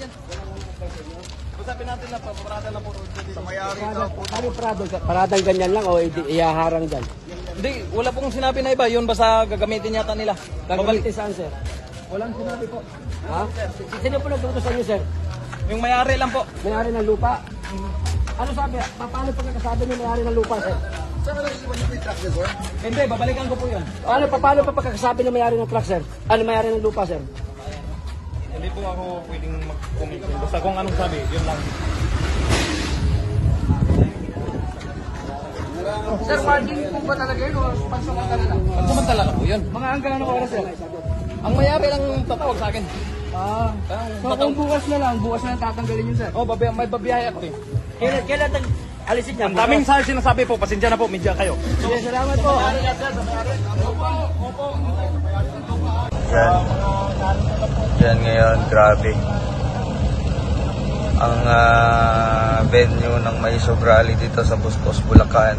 yan. Usapin natin na, paparada na po. Sa mayari daw po. Ano paradang ganyan lang o iyaharang dyan? Hindi, wala pong sinabi na iba. Yun basta gagamitin yata nila. Gagamitin saan, sir? Walang sinabi po. Ha? Sino po nagtutos sa inyo, sir? Yung may-ari lang po. May-ari ng lupa? Ano sabi? Paano pagkakasabi niyo may-ari ng lupa, sir? Saan ka nag-iwan yung truck niya, sir? Hindi, babalikan ko po yun. Paano pa pagkakasabi ng may-ari ng truck, sir? Ano may-ari ng lupa, sir? Hindi po ako pwedeng mag-comment. Basta kung anong sabi, yun lang. Sir, margin po ba talaga yun o pansamantala lang? Pansamantala na po yun. Mga hanggang ano oras, sir? Ang may-ari lang tatawag sa akin. So kung bukas na lang tatanggalin yun, sir? Oh, may babiyahe ako eh. Kailan alisin niya? Ang daming sinasabi po, pasensya na po, media kayo. Sige, salamat po. Yan ngayon, grabe. Ang venue ng Maisog Rally dito sa Bustos, Bulacan.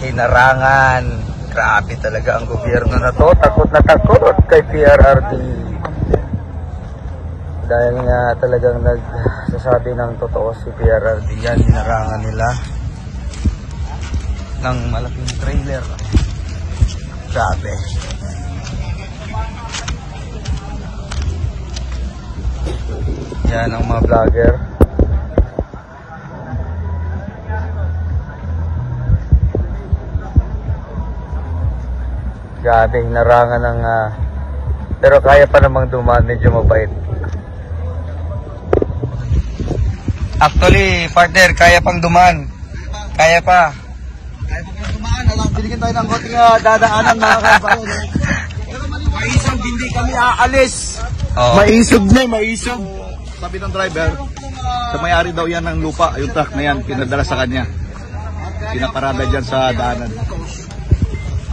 Hinarangan. Grabe talaga ang gobyerno na to. Takot na takot kay PRRD. Dahil nga talagang nagsasabi ng totoo si PRRD. Yan, hinarangan nila ng malaking trailer. Grabe. Yan ang mga vlogger. Grabe, hinarangan ng pero kaya pa namang dumaan, medyo mabait. Actually, partner, kaya pang dumaan. Kaya pa. Kaya pa pang dumaan. Alam, binigyan tayo ng konting dadaanan mga kabayan. Maisog, hindi kami aalis. Oo. Maisog na, maisog. Sabi ng driver, sa mayari daw yan ng lupa, yung truck na yan, pinadala sa kanya. Pinaparada dyan sa daanan.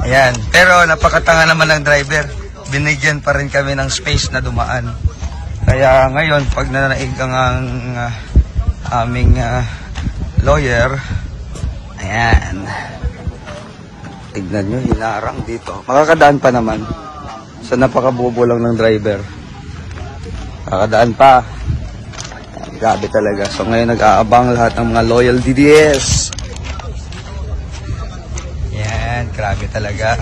Ayan. Pero napakatanga naman ng driver. Binigyan pa rin kami ng space na dumaan. Kaya ngayon, pag nanaig ang aming lawyer, ayan. Tignan nyo, hinarang dito. Makakadaan pa naman. Sa napakabobo lang ng driver. Makakadaan pa. Grabe talaga. So ngayon nag-aabang lahat ng mga loyal DDS. Yan, grabe talaga.